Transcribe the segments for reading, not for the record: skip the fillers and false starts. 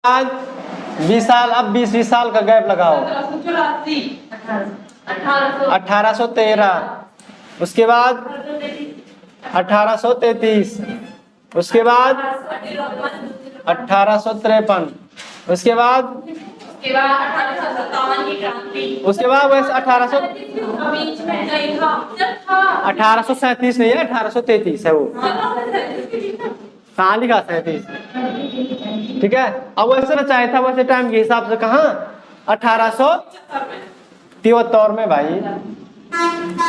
आज 20 साल, अब 20 साल का गैप लगाओ। 1813, उसके बाद 1833, उसके बाद 1853, उसके बाद उसके बाद वैसे 1837 नहीं है, 1833 है वो। कहाँ लिखा 37? ठीक है। अब वैसे ना चाहे था वैसे टाइम के हिसाब से कहाँ 1873 में भाई।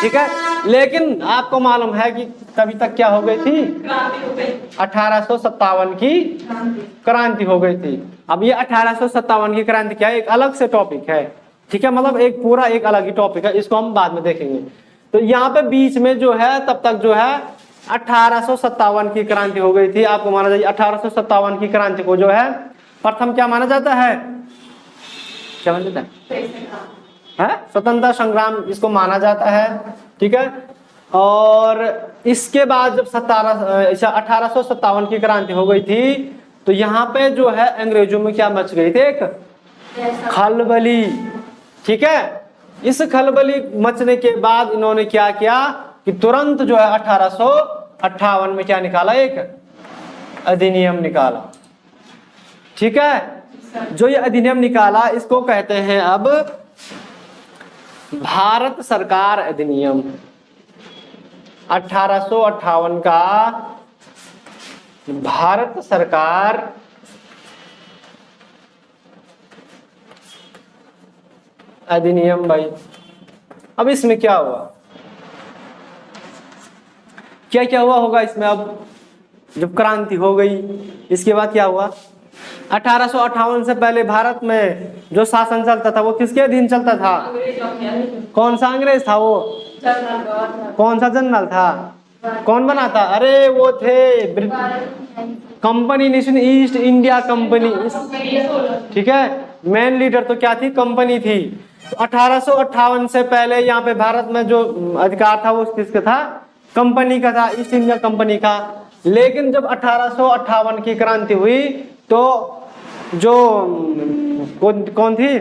ठीक है, लेकिन आपको मालूम है कि तभी तक क्या हो गई थी, 1857 की क्रांति हो गई थी। अब ये 1857 की क्रांति क्या है, एक अलग से टॉपिक है। ठीक है, मतलब एक पूरा एक अलग ही टॉपिक है, इसको हम बाद में देखेंगे। तो यहाँ पे बीच में जो है तब तक जो है 1857 की क्रांति हो गई थी। आपको माना जाए 1857 की क्रांति को जो है प्रथम क्या माना जाता है, क्या माना जाता है, स्वतंत्रता संग्राम इसको माना जाता है। ठीक है, और इसके बाद जब 1857 की क्रांति हो गई थी तो यहाँ पे जो है अंग्रेजों में क्या मच गई थी, एक खलबली। ठीक है, इस खलबली मचने के बाद इन्होंने क्या किया कि तुरंत जो है 1858 में क्या निकाला, एक अधिनियम निकाला। ठीक है, जो ये अधिनियम निकाला इसको कहते हैं अब भारत सरकार अधिनियम। 1858 का भारत सरकार अधिनियम भाई। अब इसमें क्या हुआ, क्या क्या हुआ होगा इसमें। अब जब क्रांति हो गई इसके बाद क्या हुआ, 1858 से पहले भारत में जो शासन चलता था वो किसके अधीन चलता था, कौन सा अंग्रेज था वो, कौन सा जनरल था, कौन बना था, अरे वो थे company nation east India company. ठीक है, मेन लीडर तो क्या थी, कंपनी थी। तो 1858 से पहले यहाँ पे भारत में जो अधिकार था वो किसका था, कंपनी का था, ईस्ट इंडिया कंपनी का। लेकिन जब 1858 की क्रांति हुई तो जो कौन थी,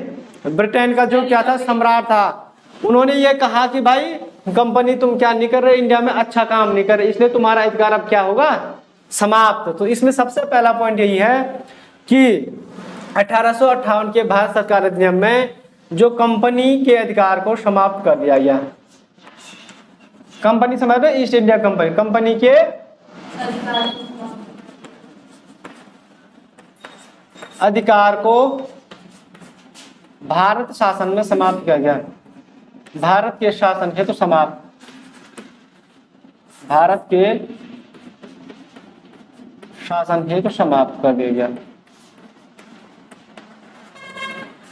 ब्रिटेन का जो क्या था सम्राट था, उन्होंने ये कहा कि भाई कंपनी तुम क्या नहीं कर रहे, इंडिया में अच्छा काम नहीं कर रहे, इसलिए तुम्हारा अधिकार अब क्या होगा, समाप्त। तो इसमें सबसे पहला पॉइंट यही है कि 1858 के भारत सरकार अधिनियम में जो कंपनी के अधिकार को समाप्त कर दिया गया। कंपनी समझ रहे, ईस्ट इंडिया कंपनी, कंपनी के अधिकार को भारत शासन में समाप्त किया गया। भारत के शासन है तो समाप्त, भारत के शासन है तो समाप्त कर दिया गया।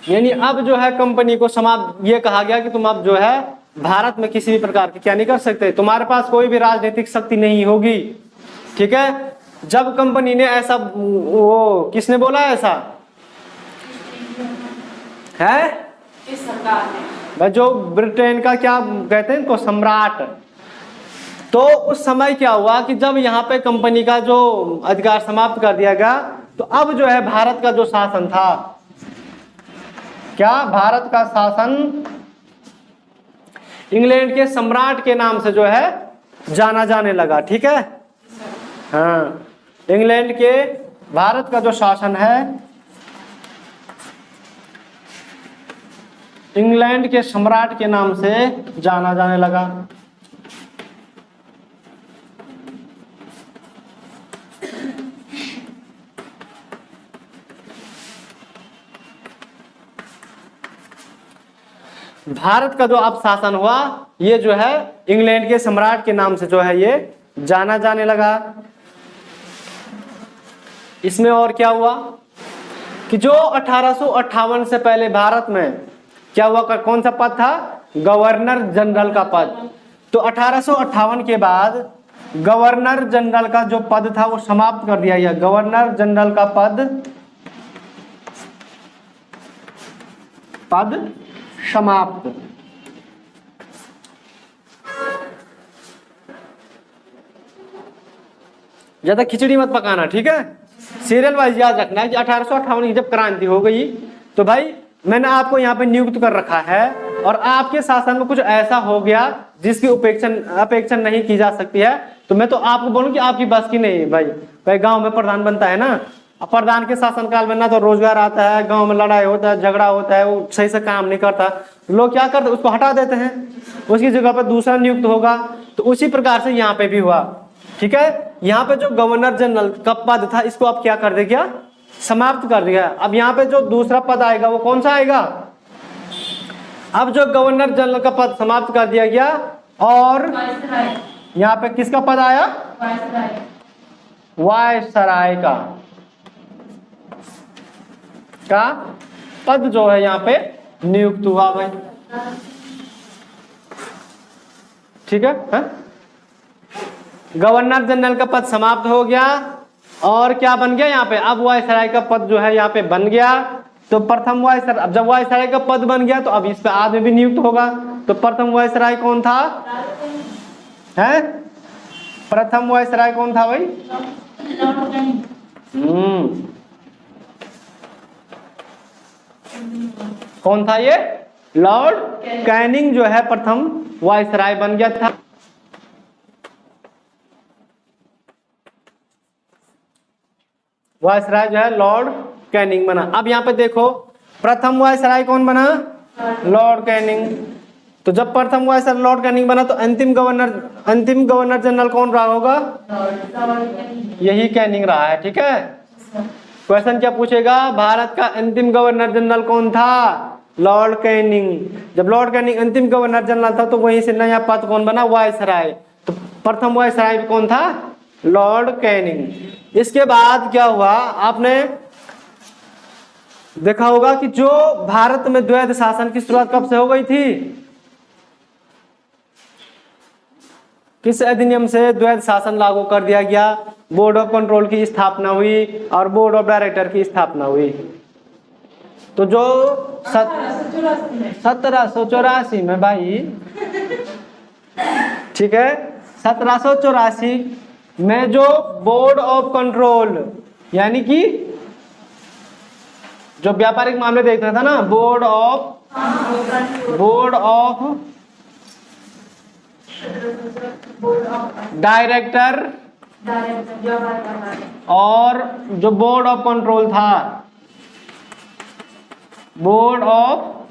यानी अब जो है कंपनी को समाप्त, ये कहा गया कि तुम अब जो है भारत में किसी भी प्रकार की क्या नहीं कर सकते, तुम्हारे पास कोई भी राजनीतिक शक्ति नहीं होगी। ठीक है, जब कंपनी ने ऐसा, वो किसने बोला ऐसा है, भाई जो ब्रिटेन का क्या कहते हैं इनको, सम्राट। तो उस समय क्या हुआ कि जब यहाँ पे कंपनी का जो अधिकार समाप्त कर दिया गया तो अब जो है भारत का जो शासन था, क्या भारत का शासन इंग्लैंड के सम्राट के नाम से जो है जाना जाने लगा। ठीक है, हाँ, इंग्लैंड के भारत का जो शासन है इंग्लैंड के सम्राट के नाम से जाना जाने लगा। भारत का जो अब शासन हुआ ये जो है इंग्लैंड के सम्राट के नाम से जो है ये जाना जाने लगा। इसमें और क्या हुआ कि जो 1858 से पहले भारत में क्या हुआ, कौन सा पद था, गवर्नर जनरल का पद। तो 1858 के बाद गवर्नर जनरल का जो पद था वो समाप्त कर दिया गया। गवर्नर जनरल का पद समाप्त। ज्यादा खिचड़ी मत पकाना, ठीक है। सीरियल वाइज याद रखना है कि 1858 की जब क्रांति हो गई तो भाई मैंने आपको यहाँ पे नियुक्त कर रखा है और आपके शासन में कुछ ऐसा हो गया जिसकी अपेक्षा नहीं की जा सकती है, तो मैं तो आपको बोलूं कि आपकी बस की नहीं है भाई गांव में प्रधान बनता है ना, अब प्रधान के शासनकाल में ना तो रोजगार आता है, गांव में लड़ाई होता है, झगड़ा होता है, वो सही से काम नहीं करता, लोग क्या करते उसको हटा देते हैं, उसकी जगह पर दूसरा नियुक्त होगा। तो उसी प्रकार से यहाँ पे भी हुआ। ठीक है, यहाँ पे जो गवर्नर जनरल का पद था इसको आप क्या कर दे गया, समाप्त कर दिया। अब यहाँ पे जो दूसरा पद आएगा वो कौन सा आएगा, अब जो गवर्नर जनरल का पद समाप्त कर दिया गया और यहाँ पे किसका पद आया, वायसराय का पद जो है यहाँ पे नियुक्त हुआ भाई। ठीक है, गवर्नर जनरल का पद समाप्त हो गया और क्या बन गया यहाँ पे, अब वायसराय का पद जो है यहाँ पे बन गया। तो प्रथम वायसराय, अब जब वायसराय का पद बन गया तो अब इस पे आदमी भी नियुक्त होगा। तो प्रथम वायसराय कौन था, है प्रथम वायसराय कौन था भाई, कौन था ये, लॉर्ड कैनिंग जो है प्रथम वायसराय बन गया था। वायसराय जो है लॉर्ड कैनिंग बना। अब यहाँ पे देखो प्रथम वायसराय कौन बना, लॉर्ड कैनिंग। तो जब प्रथम वायसराय लॉर्ड कैनिंग बना तो अंतिम गवर्नर जनरल कौन रहा होगा, यही कैनिंग रहा है। ठीक है, क्वेश्चन क्या पूछेगा, भारत का अंतिम गवर्नर जनरल कौन था, लॉर्ड कैनिंग। जब लॉर्ड कैनिंग अंतिम गवर्नर जनरल था तो वहीं से नया पद कौन बना, वायसराय। तो प्रथम वायसराय कौन था, लॉर्ड कैनिंग। इसके बाद क्या हुआ, आपने देखा होगा कि जो भारत में द्वैध शासन की शुरुआत कब से हो गई थी, किस अधिनियम से द्वैध शासन लागू कर दिया गया, बोर्ड ऑफ कंट्रोल की स्थापना हुई और बोर्ड ऑफ डायरेक्टर की स्थापना हुई। तो जो 1784 में भाई, ठीक है, 1784 में जो बोर्ड ऑफ कंट्रोल यानी कि जो व्यापारिक मामले देखता था ना, बोर्ड ऑफ डायरेक्टर और जो बोर्ड ऑफ कंट्रोल था, बोर्ड ऑफ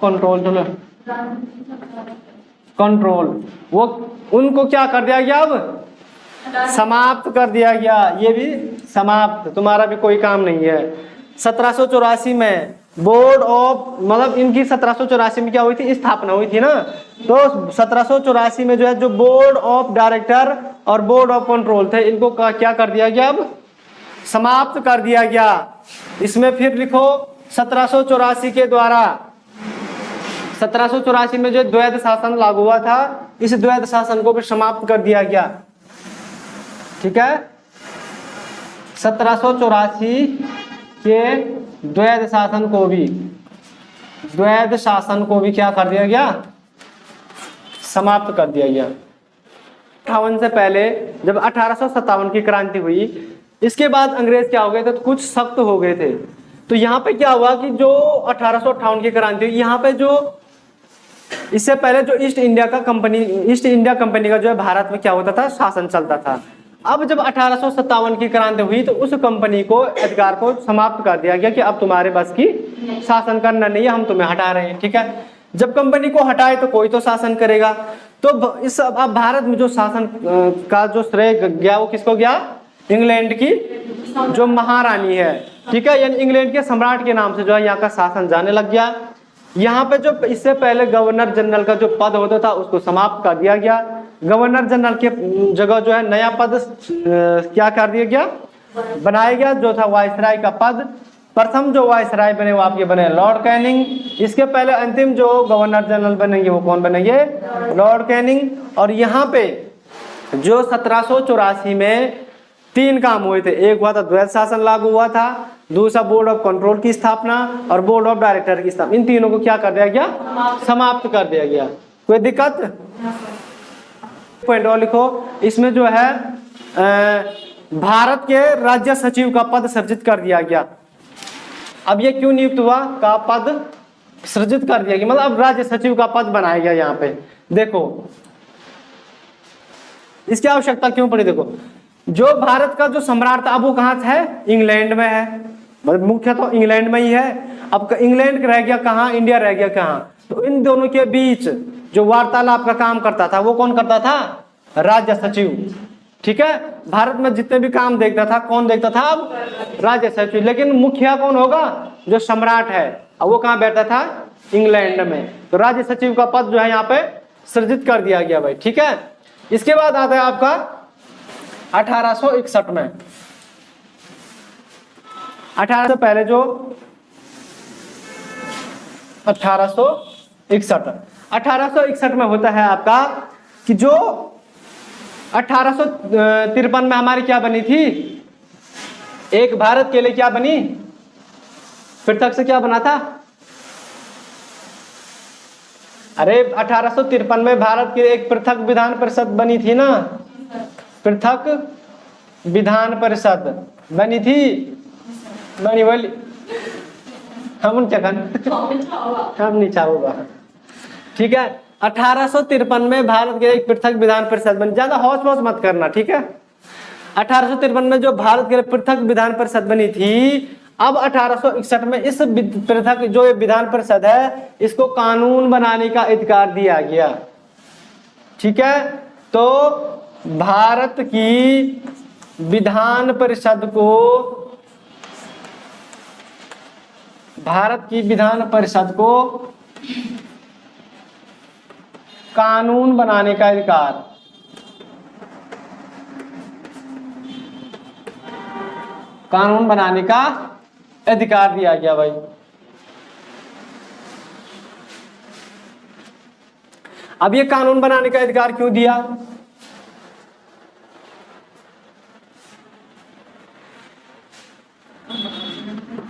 कंट्रोल वो उनको क्या कर दिया गया, अब समाप्त कर दिया गया। ये भी समाप्त, तुम्हारा भी कोई काम नहीं है। 1784 में बोर्ड ऑफ, मतलब इनकी 1784 में क्या हुई थी, स्थापना हुई थी ना। तो 1784 में जो है जो बोर्ड ऑफ डायरेक्टर और बोर्ड ऑफ कंट्रोल थे, इनको क्या कर दिया गया, अब समाप्त कर दिया गया। इसमें फिर लिखो 1784 के द्वारा, 1784 में जो द्वैध शासन लागू हुआ था, इस द्वैध शासन को भी समाप्त कर दिया गया। ठीक है, 1784 के द्वैध शासन को भी क्या कर दिया गया, समाप्त कर दिया गया। 58 से पहले जब 1857 की क्रांति हुई, इसके बाद अंग्रेज क्या हो गए थे, तो कुछ सख्त हो गए थे। तो यहाँ पे क्या हुआ कि जो 1858 की क्रांति हुई, यहाँ पे जो इससे पहले जो ईस्ट इंडिया कंपनी का जो है भारत में क्या होता था, शासन चलता था। अब जब 1857 की क्रांति हुई तो उस कंपनी को अधिकार को समाप्त कर दिया गया कि अब तुम्हारे बस की शासन करना नहीं है, हम तुम्हें हटा रहे हैं। ठीक है, जब कंपनी को हटाए तो कोई तो शासन करेगा। तो इस अब भारत में जो शासन का जो श्रेय गया वो किसको गया, इंग्लैंड की जो महारानी है। ठीक है, यानी इंग्लैंड के सम्राट के नाम से जो है यहाँ का शासन जाने लग गया। यहाँ पे जो इससे पहले गवर्नर जनरल का जो पद होता था उसको समाप्त कर दिया गया। गवर्नर जनरल के जगह जो है नया पद क्या कर दिया गया, बनाया गया, जो था वायसराय का पद। प्रथम जो वायसराय बने वो आपके बने लॉर्ड कैनिंग। इसके पहले अंतिम जो गवर्नर जनरल बनेंगे वो कौन बनेंगे, लॉर्ड कैनिंग। और यहाँ पे जो 1784 में 3 काम हुए थे, एक हुआ था द्वैध शासन लागू हुआ था, दूसरा बोर्ड ऑफ कंट्रोल की स्थापना और बोर्ड ऑफ डायरेक्टर की स्थापना। इन तीनों को क्या कर दिया गया, समाप्त कर दिया गया। कोई दिक्कत, पॉइंट और लिखो। इसमें जो है भारत के राज्य सचिव का पद सृजित कर दिया गया। अब ये क्यों नियुक्त हुआ, का पद सृजित कर दिया गया, मतलब अब राज्य सचिव का पद बनाया गया। यहाँ पे देखो इसकी आवश्यकता क्यों पड़ी। देखो जो भारत का जो सम्राट था अब वो कहाँ है, इंग्लैंड में है, मतलब मुख्य तो इंग्लैंड में ही है। अब इंग्लैंड रह गया कहाँ, इंडिया रह गया कहाँ, तो इन दोनों के बीच जो वार्तालाप का काम करता था वो कौन करता था, राज्य सचिव। ठीक है, भारत में जितने भी काम देखता था कौन देखता था, अब राज्य सचिव। लेकिन मुखिया कौन होगा, जो सम्राट है, अब वो कहाँ बैठता था, इंग्लैंड में। तो राज्य सचिव का पद जो है यहाँ पे सृजित कर दिया गया भाई। ठीक है, इसके बाद आता है आपका 1861 में। 1800 पहले जो 1861 में होता है आपका कि जो 1853 में हमारी क्या बनी थी, एक भारत के लिए क्या बनी, पृथक से क्या बना था, अरे 1853 में भारत की एक पृथक विधान परिषद बनी थी ना, पृथक विधान परिषद बनी थी, बनी बोली हम क्या हम नहीं चाहूंगा। ठीक है, 1853 में भारत के एक पृथक विधान परिषद बनी, ज्यादा हौस पौस मत करना। ठीक है, 1853 में जो भारत के लिए पृथक विधान परिषद बनी थी, अब 1861 में इस पृथक जो विधान परिषद है इसको कानून बनाने का अधिकार दिया गया। ठीक है, तो भारत की विधान परिषद को, भारत की विधान परिषद को कानून बनाने का अधिकार, कानून बनाने का अधिकार दिया गया भाई। अब ये कानून बनाने का अधिकार क्यों दिया,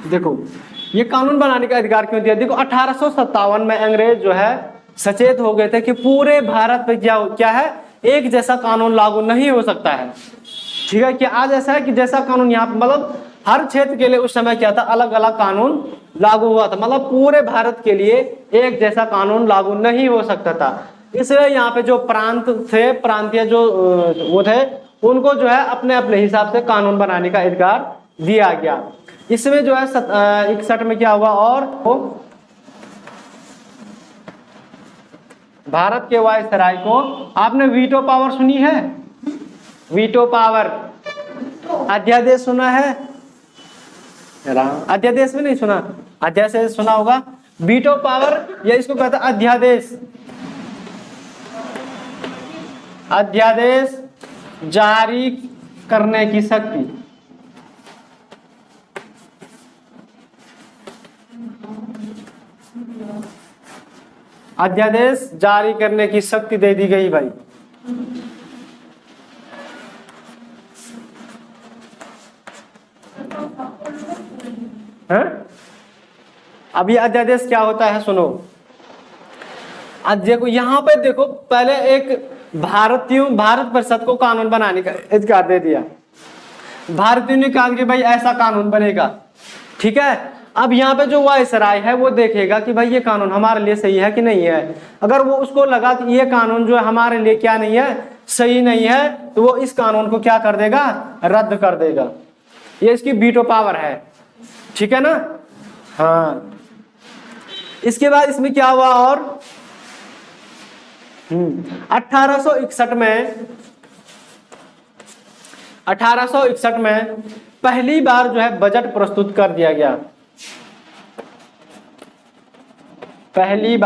देखो ये कानून बनाने का अधिकार क्यों दिया। देखो 1857 में अंग्रेज जो है सचेत हो गए थे कि पूरे भारत पे क्या है, एक जैसा कानून लागू नहीं हो सकता है। ठीक है, कि आज ऐसा है कि जैसा कानून यहाँ मतलब हर क्षेत्र के लिए उस समय क्या था, अलग अलग कानून लागू हुआ था, मतलब पूरे भारत के लिए एक जैसा कानून लागू नहीं हो सकता था। इसलिए यहाँ पे जो प्रांत थे, प्रांतीय जो वो थे, उनको जो है अपने अपने हिसाब से कानून बनाने का अधिकार दिया गया। इसमें जो है 61 में क्या हुआ, और भारत के वायसराय को, आपने वीटो पावर सुनी है, वीटो पावर, अध्यादेश सुना है, अध्यादेश भी नहीं सुना, अध्यादेश सुना होगा, वीटो पावर या इसको कहता है अध्यादेश, अध्यादेश जारी करने की शक्ति, अध्यादेश जारी करने की शक्ति दे दी गई भाई। है? अब ये अध्यादेश क्या होता है सुनो, देखो यहाँ पे देखो, पहले एक भारत परिषद को कानून बनाने का अधिकार दे दिया, भारतीयों ने कहा कि भाई ऐसा कानून बनेगा। ठीक है, अब यहाँ पे जो वायसराय है वो देखेगा कि भाई ये कानून हमारे लिए सही है कि नहीं है। अगर वो उसको लगा कि ये कानून जो है हमारे लिए क्या नहीं है, सही नहीं है, तो वो इस कानून को क्या कर देगा, रद्द कर देगा। ये इसकी वीटो पावर है। ठीक है ना, हाँ। इसके बाद इसमें क्या हुआ, और 1861 में पहली बार जो है बजट प्रस्तुत कर दिया गया, पहली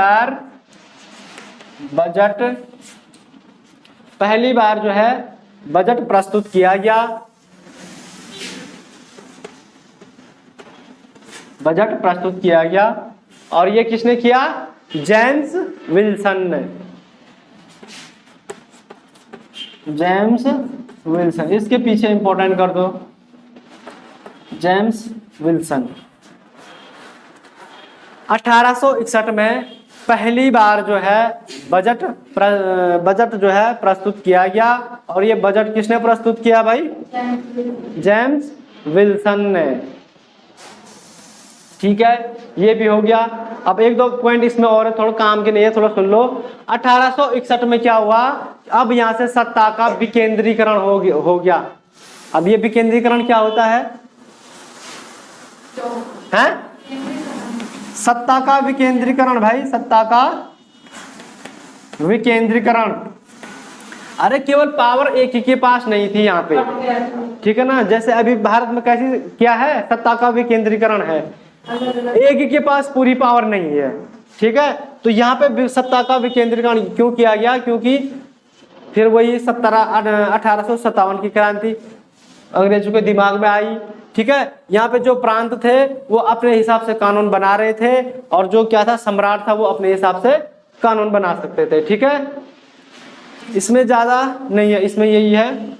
बार जो है बजट प्रस्तुत किया गया, बजट प्रस्तुत किया गया। और ये किसने किया, जेम्स विल्सन ने, जेम्स विल्सन, इसके पीछे इंपॉर्टेंट कर दो, जेम्स विल्सन। 1861 में पहली बार जो है बजट जो है प्रस्तुत किया गया। और ये बजट किसने प्रस्तुत किया भाई? जेम्स विल्सन ने। ठीक है, ये भी हो गया। अब एक दो पॉइंट इसमें और है, थोड़ा काम के नहीं है, थोड़ा सुन लो। 1861 में क्या हुआ? अब यहां से सत्ता का विकेंद्रीकरण हो गया। अब ये विकेंद्रीकरण क्या होता है? हैं? सत्ता का विकेंद्रीकरण भाई, सत्ता का विकेंद्रीकरण। अरे केवल पावर एक ही के पास नहीं थी यहाँ पे, ठीक है ना। जैसे अभी भारत में कैसी क्या है? सत्ता का विकेंद्रीकरण है, एक ही के पास पूरी पावर नहीं है, ठीक है। तो यहाँ पे सत्ता का विकेंद्रीकरण क्यों किया गया? क्योंकि फिर वही 1857 की क्रांति अंग्रेजों के दिमाग में आई, ठीक है। यहाँ पे जो प्रांत थे वो अपने हिसाब से कानून बना रहे थे, और जो क्या था सम्राट था वो अपने हिसाब से कानून बना सकते थे, ठीक है। इसमें ज्यादा नहीं है, इसमें यही है,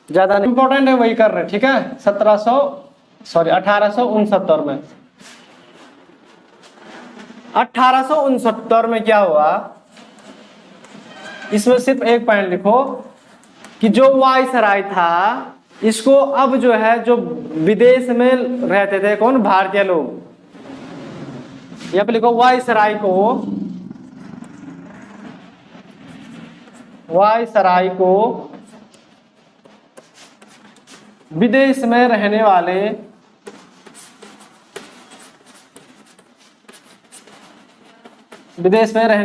ज्यादा नहीं इंपॉर्टेंट है, वही कर रहे, ठीक है। 1869 में 1869 में क्या हुआ? इसमें सिर्फ एक पॉइंट लिखो कि जो वायसराय था इसको अब जो है, जो विदेश में रहते थे कौन? भारतीय लोग। यहाँ पे लिखो वायसराय को विदेश में रहने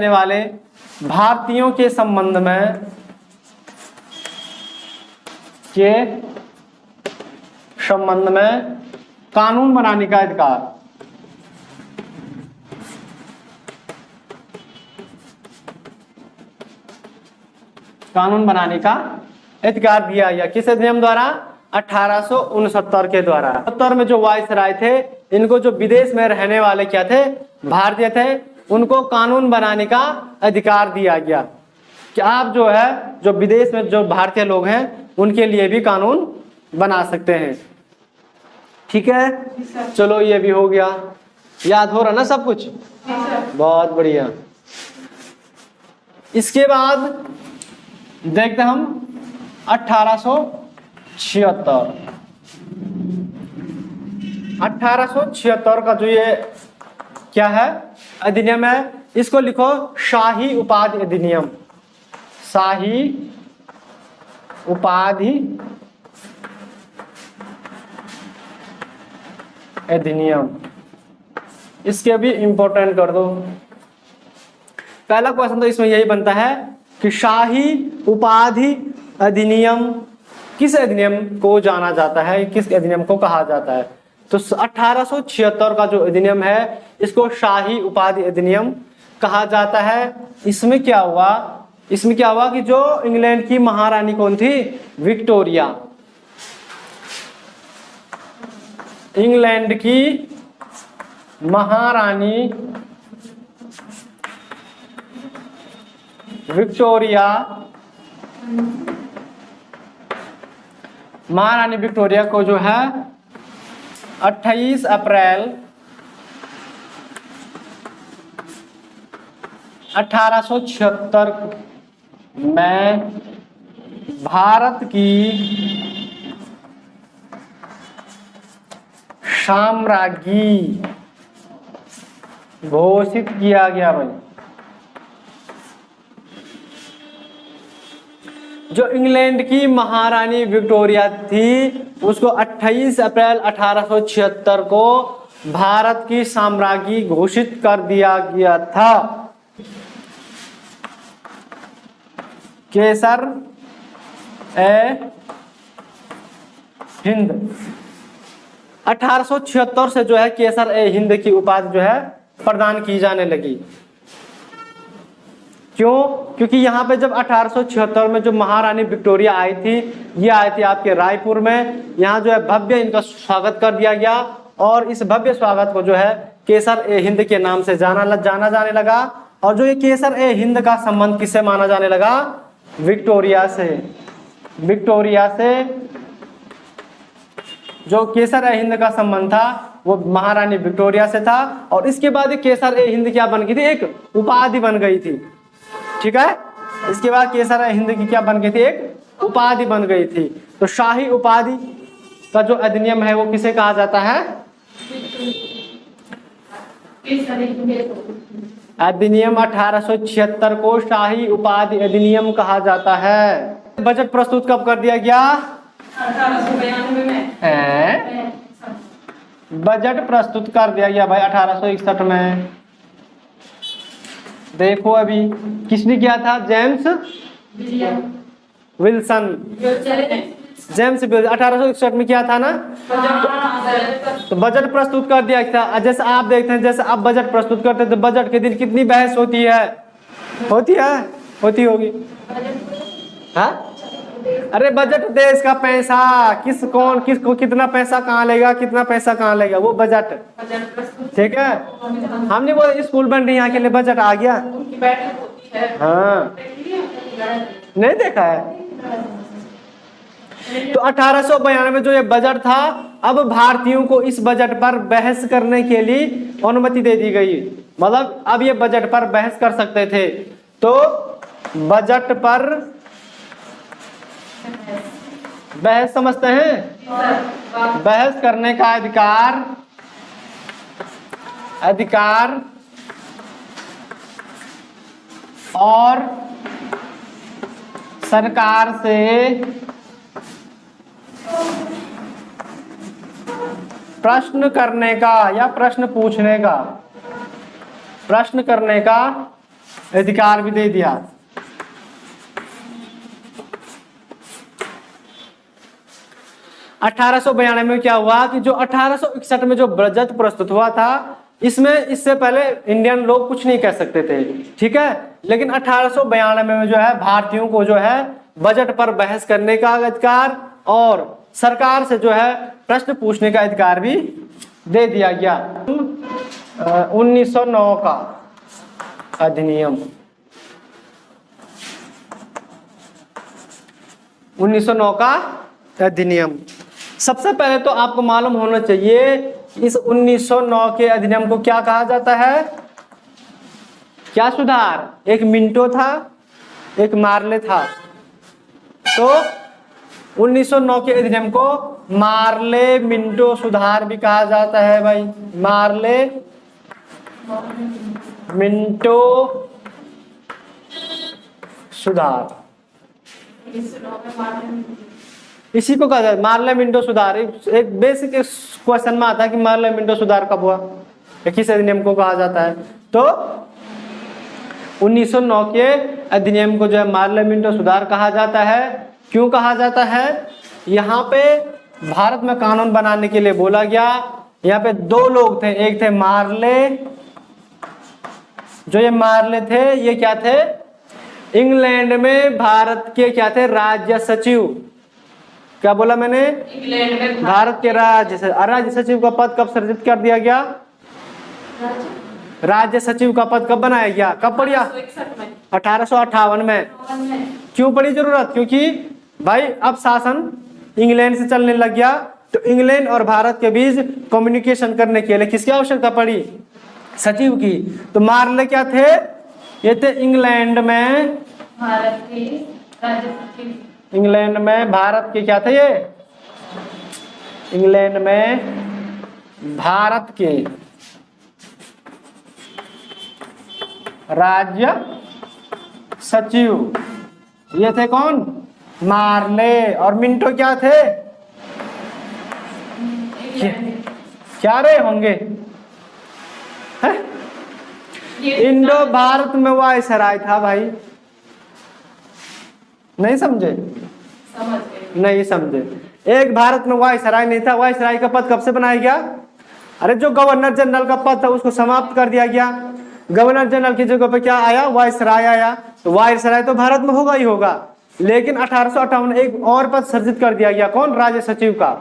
वाले भारतीयों के संबंध में कानून बनाने का अधिकार। कानून बनाने का अधिकार दिया गया किस अधिनियम द्वारा? 1869 के द्वारा। 70 में जो वायसराय थे, इनको जो विदेश में रहने वाले क्या थे? भारतीय थे, उनको कानून बनाने का अधिकार दिया गया कि आप जो है, जो विदेश में जो भारतीय लोग हैं उनके लिए भी कानून बना सकते हैं, ठीक है। चलो ये भी हो गया, याद हो रहा ना सब कुछ? बहुत बढ़िया। इसके बाद देखते हम 1876 का जो ये क्या है? अधिनियम है, इसको लिखो शाही उपाधि अधिनियम। शाही उपाधि अधिनियम, इसके भी इंपॉर्टेंट कर दो। पहला क्वेश्चन तो इसमें यही बनता है कि शाही उपाधि अधिनियम किस अधिनियम को जाना जाता है, किस अधिनियम को कहा जाता है? तो 1876 का जो अधिनियम है इसको शाही उपाधि अधिनियम कहा जाता है। इसमें क्या हुआ? कि जो इंग्लैंड की महारानी कौन थी? विक्टोरिया। इंग्लैंड की महारानी विक्टोरिया, महारानी विक्टोरिया को जो है 28 अप्रैल 1876 में भारत की साम्राज्ञी घोषित किया गया भाई। जो इंग्लैंड की महारानी विक्टोरिया थी उसको 28 अप्रैल 1876 को भारत की साम्राज्ञी घोषित कर दिया गया था। केसर ए हिंद 1876 से जो है केसर ए हिंद की उपाधि जो है प्रदान की जाने लगी। क्यों? क्योंकि यहाँ पे जब 1876 में जो महारानी विक्टोरिया आई थी, ये आई थी आपके रायपुर में। यहाँ जो है भव्य इनका स्वागत कर दिया गया और इस भव्य स्वागत को जो है केसर ए हिंद के नाम से जाना जाने लगा। और जो ये केसर ए हिंद का संबंध किससे माना जाने लगा? विक्टोरिया से। विक्टोरिया से जो केसर ए हिंद का संबंध था वो महारानी विक्टोरिया से था। और इसके बाद ये केसर ए हिंद क्या बन गई थी, एक उपाधि बन गई थी। ठीक है, इसके बाद केसर ए हिंद की क्या बन गई थी, एक उपाधि बन गई थी। तो शाही उपाधि का जो अधिनियम है वो किसे कहा जाता है, अधिनियम 1876 को शाही उपाधि अधिनियम कहा जाता है। बजट प्रस्तुत कब कर दिया गया, 1892 में। बजट प्रस्तुत कर दिया गया भाई 1861 में। देखो अभी किसने किया था, जेम्स विल्सन। जेम्स विल्सन 1861 में किया था ना। तो बजट प्रस्तुत कर दिया था। जैसे आप देखते हैं, जैसे आप बजट प्रस्तुत करते हैं तो बजट के दिन कितनी बहस होती है, होती होगी। हाँ, अरे बजट देश का पैसा, किसको कितना पैसा कहाँ लेगा, कितना पैसा कहाँ लेगा, वो बजट। ठीक है, हमने वो स्कूल बन रही यहाँ के लिए बजट आ गया। हाँ, नहीं देखा है। तो 1892 में जो ये बजट था, अब भारतीयों को इस बजट पर बहस करने के लिए अनुमति दे दी गई। मतलब अब ये बजट पर बहस कर सकते थे। तो बजट पर बहस समझते हैं, बहस करने का अधिकार और सरकार से प्रश्न करने का या प्रश्न पूछने का, प्रश्न करने का अधिकार भी दे दिया। अठारह सौ 92 में क्या हुआ कि जो 1861 में जो बजट प्रस्तुत हुआ था, इसमें इससे पहले इंडियन लोग कुछ नहीं कह सकते थे। ठीक है, लेकिन 1892 में जो है भारतीयों को जो है बजट पर बहस करने का अधिकार और सरकार से जो है प्रश्न पूछने का अधिकार भी दे दिया गया। 1909 का अधिनियम, 1909 का अधिनियम। सबसे पहले तो आपको मालूम होना चाहिए इस 1909 के अधिनियम को क्या कहा जाता है। क्या सुधार, एक मिंटो था, एक मार्ले था। तो 1909 के अधिनियम को मार्ले मिंटो सुधार भी कहा जाता है भाई। मार्ले मिंटो सुधार, इसी को कहा जाता है मार्ले मिंटो सुधार। एक बेसिक क्वेश्चन में आता है कि मार्ले मिंटो सुधार कब हुआ, किस अधिनियम को कहा जाता है। तो 1909 के अधिनियम को जो है मार्ले मिंटो सुधार कहा जाता है। क्यों कहा जाता है, यहाँ पे भारत में कानून बनाने के लिए बोला गया। यहाँ पे दो लोग थे, एक थे मार्ले, जो ये मार्ले थे ये क्या थे, इंग्लैंड में भारत के क्या थे, राज्य सचिव। क्या बोला मैंने, इंग्लैंड में भारत के राज्य सचिव का पद कब सृजित कर दिया गया, राज्य सचिव का पद कब बनाया गया, कब पढ़िया, 1858 में। क्यों पड़ी जरूरत, क्योंकि भाई अब शासन इंग्लैंड से चलने लग गया। तो इंग्लैंड और भारत के बीच कम्युनिकेशन करने के लिए किसकी आवश्यकता पड़ी, सचिव की। तो मार्ले क्या थे, ये थे इंग्लैंड में भारत के राज्य सचिव, इंग्लैंड में भारत के क्या थे, ये इंग्लैंड में भारत के राज्य सचिव। ये थे कौन, मार्ले। और मिंटो क्या थे, क्या रहे होंगे, इंडो भारत में वायसराय था भाई। नहीं समझे, समझ गए। नहीं समझे। एक भारत में वायसराय नहीं था। वायसराय का पद कब से बनाया गया, अरे जो गवर्नर जनरल का पद था उसको समाप्त कर दिया गया। गवर्नर जनरल की जगह पे क्या आया, वायसराय आया। तो वायसराय तो भारत में होगा ही होगा, लेकिन 1858 एक और पद सृजित कर दिया गया। कौन, राज्य सचिव का,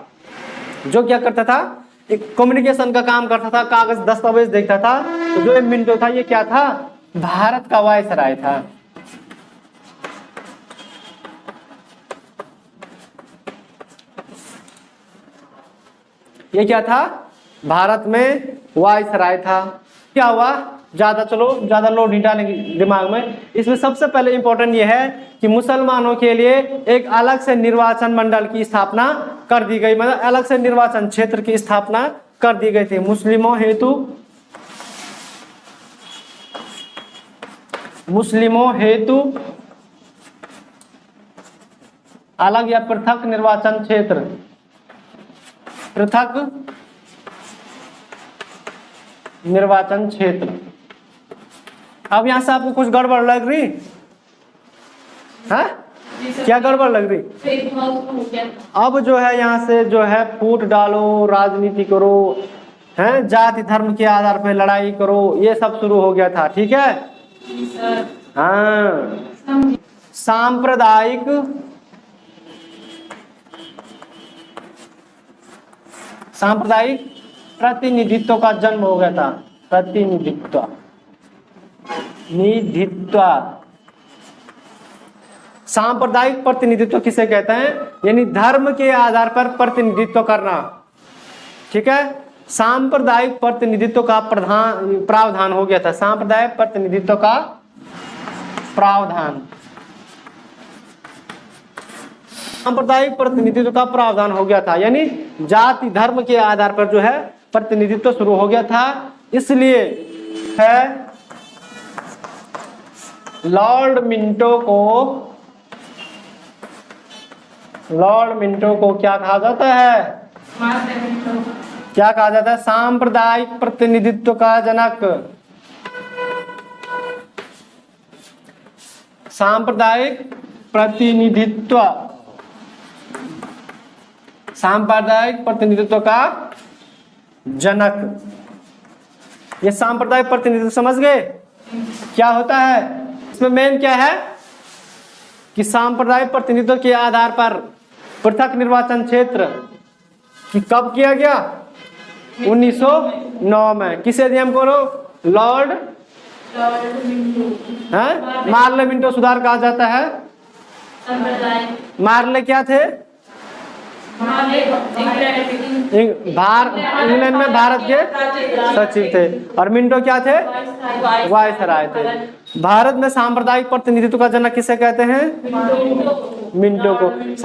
जो क्या करता था, एक कम्युनिकेशन का काम करता था, कागज दस्तावेज देखता था। तो जो मिंटो था ये क्या था, भारत का वायसराय था। ये क्या था, भारत में वायसराय था। क्या हुआ, ज्यादा लोड नहीं डालेंगे दिमाग में। इसमें सबसे पहले इंपॉर्टेंट ये है कि मुसलमानों के लिए एक अलग से निर्वाचन मंडल की स्थापना कर दी गई, मतलब अलग से निर्वाचन क्षेत्र की स्थापना कर दी गई थी मुस्लिमों हेतु अलग या पृथक निर्वाचन क्षेत्र, पृथक निर्वाचन क्षेत्र। अब यहां से आपको कुछ गड़बड़ लग रही है? क्या गड़बड़ लग रही? अब जो है यहाँ से जो है फूट डालो, राजनीति करो, हैं, जाति धर्म के आधार पर लड़ाई करो, ये सब शुरू हो गया था। ठीक है, हाँ। सांप्रदायिक प्रतिनिधित्व का जन्म हो गया था। प्रतिनिधित्व सांप्रदायिक प्रतिनिधित्व किसे कहते हैं? यानी धर्म के आधार पर प्रतिनिधित्व करना। ठीक है, सांप्रदायिक प्रतिनिधित्व का प्रावधान हो गया था। सांप्रदायिक प्रतिनिधित्व का प्रावधान, सांप्रदायिक प्रतिनिधित्व का प्रावधान हो गया था, यानी जाति धर्म के आधार पर जो है प्रतिनिधित्व शुरू हो गया था। इसलिए है लॉर्ड मिंटो को क्या कहा जाता है? क्या कहा जाता है? सांप्रदायिक प्रतिनिधित्व का जनक। सांप्रदायिक प्रतिनिधित्व का जनक। ये सांप्रदायिक प्रतिनिधित्व समझ गए क्या होता है? इसमें मेन क्या है कि सांप्रदायिक प्रतिनिधित्व के आधार पर पृथक निर्वाचन क्षेत्र कि कब किया गया? 1909 में। किस अधिनियम को? लॉर्ड मार्ले मिंटो सुधार कहा जाता है। मार्ले क्या थे? इंग्लैंड में भारत के सचिव थे, और मिंटो क्या थे? वायसराय थे। भारत में सांप्रदायिक प्रतिनिधित्व का जनक किसे कहते हैं? मिंटो को।